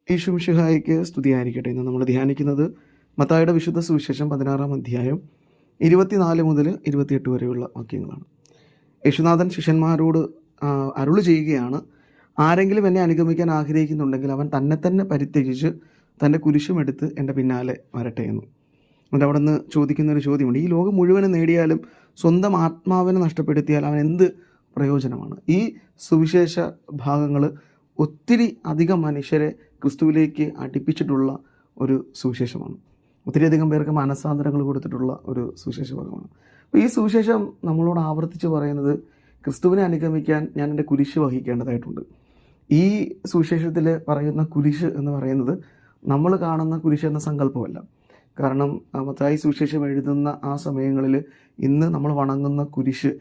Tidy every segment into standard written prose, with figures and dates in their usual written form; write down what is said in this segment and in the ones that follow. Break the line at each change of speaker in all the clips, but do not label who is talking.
യേശു മിശിഹായ്ക്ക് സ്തുതിയായിരിക്കട്ടെ. ഇന്ന് നമ്മൾ ധ്യാനിക്കുന്നത് മത്തായിയുടെ വിശുദ്ധ സുവിശേഷം 16-ാം അധ്യായം 24 മുതൽ 28 വരെയുള്ള വാക്യങ്ങളാണ്. യേശുനാഥൻ ശിഷ്യന്മാരോട് അരുളി ചെയ്യുകയാണ്, ആരെങ്കിലും എന്നെ അനുഗമിക്കാൻ ആഗ്രഹിക്കുന്നുണ്ടെങ്കിൽ അവൻ തന്നെ പരിത്യജിച്ച് തൻ്റെ കുരിശുമെടുത്ത് എൻ്റെ പിന്നാലെ വരട്ടെ എന്ന്. എന്നിട്ട് അവിടെ നിന്ന് ചോദിക്കുന്നൊരു ചോദ്യമുണ്ട്, ഈ ലോകം മുഴുവനും നേടിയാലും സ്വന്തം ആത്മാവിനെ നഷ്ടപ്പെടുത്തിയാൽ അവൻ എന്ത് പ്രയോജനമാണ്? ഈ സുവിശേഷ ഭാഗങ്ങൾ ഒത്തിരി അധികം മനുഷ്യരെ ക്രിസ്തുവിലേക്ക് അടുപ്പിച്ചിട്ടുള്ള ഒരു സുവിശേഷമാണ്. ഒത്തിരിയധികം പേർക്ക് മനസ്സാന്തരങ്ങൾ കൊടുത്തിട്ടുള്ള ഒരു സുവിശേഷ ഭാഗമാണ്. അപ്പോൾ ഈ സുവിശേഷം നമ്മളോട് ആവർത്തിച്ച് പറയുന്നത്, ക്രിസ്തുവിനെ അനുഗമിക്കാൻ ഞാൻ എൻ്റെ കുരിശ് വഹിക്കേണ്ടതായിട്ടുണ്ട്. ഈ സുവിശേഷത്തിൽ പറയുന്ന കുരിശ് എന്ന് പറയുന്നത് നമ്മൾ കാണുന്ന കുരിശ് എന്ന സങ്കല്പമല്ല. കാരണം മത്തായി സുവിശേഷം എഴുതുന്ന ആ സമയങ്ങളിൽ ഇന്ന് നമ്മൾ വണങ്ങുന്ന കുരിശ്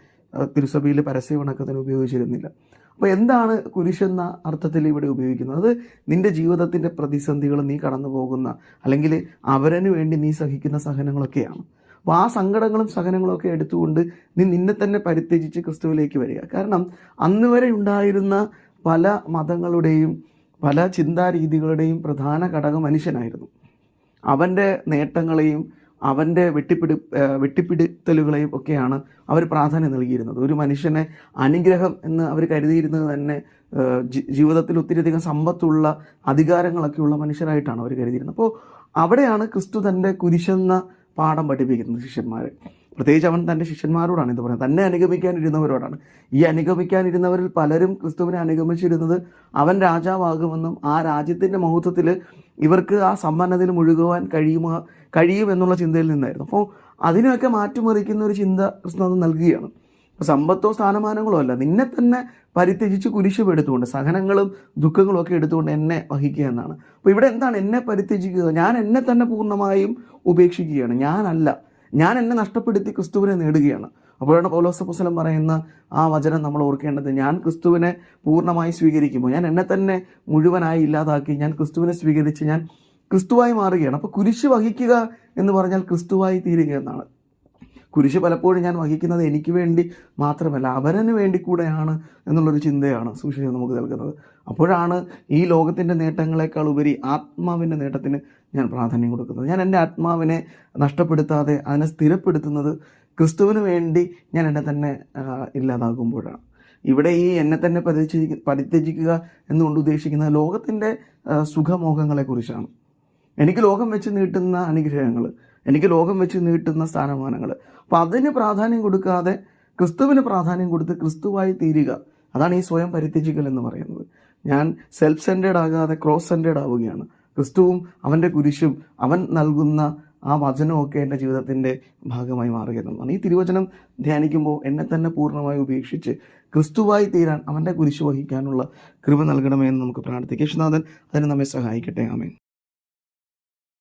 തിരുസഭയിൽ പരസ്യ വണക്കത്തിന് ഉപയോഗിച്ചിരുന്നില്ല. അപ്പോൾ എന്താണ് കുരിശെന്ന അർത്ഥത്തിൽ ഇവിടെ ഉപയോഗിക്കുന്നത്? അത് നിൻ്റെ ജീവിതത്തിൻ്റെ പ്രതിസന്ധികൾ, നീ കടന്നു പോകുന്ന അല്ലെങ്കിൽ അവരന് വേണ്ടി നീ സഹിക്കുന്ന സഹനങ്ങളൊക്കെയാണ്. അപ്പോൾ ആ സങ്കടങ്ങളും സഹനങ്ങളും ഒക്കെ എടുത്തുകൊണ്ട് നീ നിന്നെ തന്നെ പരിത്യജിച്ച് ക്രിസ്തുവിലേക്ക് വരിക. കാരണം അന്ന് വരെ ഉണ്ടായിരുന്ന പല മതങ്ങളുടെയും പല ചിന്താരീതികളുടെയും പ്രധാന ഘടകം മനുഷ്യനായിരുന്നു. അവൻ്റെ നേട്ടങ്ങളെയും അവൻ്റെ വെട്ടിപ്പിടുത്തലുകളെയും ഒക്കെയാണ് അവർ പ്രാധാന്യം നൽകിയിരുന്നത്. ഒരു മനുഷ്യനെ അനുഗ്രഹം എന്ന് അവർ കരുതിയിരുന്നത് തന്നെ ജീവിതത്തിൽ ഒത്തിരിയധികം സമ്പത്തുള്ള അധികാരങ്ങളൊക്കെയുള്ള മനുഷ്യരായിട്ടാണ് അവർ കരുതിയിരുന്നത്. അപ്പോൾ അവിടെയാണ് ക്രിസ്തു തൻ്റെ കുരിശെന്ന പാഠം പഠിപ്പിക്കുന്നത് ശിഷ്യന്മാരെ. പ്രത്യേകിച്ച് അവൻ തൻ്റെ ശിഷ്യന്മാരോടാണ് ഇത് പറയുന്നത്, തന്നെ അനുഗമിക്കാനിരുന്നവരോടാണ്. ഈ അനുഗമിക്കാനിരുന്നവരിൽ പലരും ക്രിസ്തുവിനെ അനുഗമിച്ചിരുന്നത് അവൻ രാജാവാകുമെന്നും ആ രാജ്യത്തിൻ്റെ മഹത്വത്തിൽ ഇവർക്ക് ആ സമ്പന്നതയിൽ മുഴുകുവാൻ കഴിയുമെന്നുള്ള ചിന്തയിൽ നിന്നായിരുന്നു. അപ്പോൾ അതിനെയൊക്കെ മാറ്റിമറിക്കുന്ന ഒരു ചിന്ത ക്രിസ്തു അത് നൽകുകയാണ്. സമ്പത്തോ സ്ഥാനമാനങ്ങളോ അല്ല, നിന്നെ തന്നെ പരിത്യജിച്ച് കുരിശുമെടുത്തുകൊണ്ട് സഹനങ്ങളും ദുഃഖങ്ങളും ഒക്കെ എടുത്തുകൊണ്ട് എന്നെ വഹിക്കുക എന്നാണ്. അപ്പോൾ ഇവിടെ എന്താണ് എന്നെ പരിത്യജിക്കുക? ഞാൻ എന്നെ തന്നെ പൂർണ്ണമായും ഉപേക്ഷിക്കുകയാണ്. ഞാൻ എന്നെ നഷ്ടപ്പെടുത്തി ക്രിസ്തുവിനെ നേടുകയാണ്. അപ്പോഴാണ് പൗലോസ് അപ്പോസ്തലൻ പറയുന്ന ആ വചനം നമ്മൾ ഓർക്കേണ്ടത്, ഞാൻ ക്രിസ്തുവിനെ പൂർണ്ണമായി സ്വീകരിക്കുമ്പോൾ, ഞാൻ എന്നെ തന്നെ മുഴുവനായി ഇല്ലാതാക്കി ഞാൻ ക്രിസ്തുവിനെ സ്വീകരിച്ച് ഞാൻ ക്രിസ്തുവായി മാറുകയാണ്. അപ്പോൾ കുരിശ് വഹിക്കുക എന്ന് പറഞ്ഞാൽ ക്രിസ്തുവായി തീരുക എന്നാണ്. കുരിശ് പലപ്പോഴും ഞാൻ വഹിക്കുന്നത് എനിക്ക് വേണ്ടി മാത്രമല്ല, അവരന് വേണ്ടി കൂടെയാണ് എന്നുള്ളൊരു ചിന്തയാണ് സുവിശേഷം നമുക്ക് നൽകുന്നത്. അപ്പോഴാണ് ഈ ലോകത്തിൻ്റെ നേട്ടങ്ങളെക്കാൾ ഉപരി ആത്മാവിൻ്റെ നേട്ടത്തിന് ഞാൻ പ്രാധാന്യം കൊടുക്കുന്നത്. ഞാൻ എൻ്റെ ആത്മാവിനെ നഷ്ടപ്പെടുത്താതെ അതിനെ സ്ഥിരപ്പെടുത്തുന്നത് ക്രിസ്തുവിന് വേണ്ടി ഞാൻ എന്നെ തന്നെ ഇല്ലാതാകുമ്പോഴാണ്. ഇവിടെ ഈ എന്നെ തന്നെ പരിത്യജിക്കുക എന്നുകൊണ്ട് ഉദ്ദേശിക്കുന്നത് ലോകത്തിൻ്റെ സുഖമോഹങ്ങളെക്കുറിച്ചാണ്. എനിക്ക് ലോകം വെച്ച് നീട്ടുന്ന അനുഗ്രഹങ്ങൾ, എനിക്ക് ലോകം വെച്ച് നീട്ടുന്ന സ്ഥാനമാനങ്ങൾ, അപ്പോൾ അതിന് പ്രാധാന്യം കൊടുക്കാതെ ക്രിസ്തുവിന് പ്രാധാന്യം കൊടുത്ത് ക്രിസ്തുവായി തീരുക, അതാണ് ഈ സ്വയം പരിത്യജിക്കൽ എന്ന് പറയുന്നത്. ഞാൻ സെൽഫ് സെൻറ്റേഡ് ആകാതെ ക്രോസ് സെൻറ്റേഡ് ആവുകയാണ്. ക്രിസ്തുവും അവൻ്റെ കുരിശും അവൻ നൽകുന്ന ആ വചനമൊക്കെ എൻ്റെ ജീവിതത്തിൻ്റെ ഭാഗമായി മാറുക എന്നതാണ്. ഈ തിരുവചനം ധ്യാനിക്കുമ്പോൾ എന്നെ തന്നെ പൂർണ്ണമായി ഉപേക്ഷിച്ച് ക്രിസ്തുവായി തീരാൻ അവൻ്റെ കുരിശ് വഹിക്കാനുള്ള കൃപ നൽകണമേ എന്ന് നമുക്ക് പ്രാർത്ഥിക്കാം. യേശുനാഥൻ അതിന് നമ്മെ സഹായിക്കട്ടെ. ആമേൻ.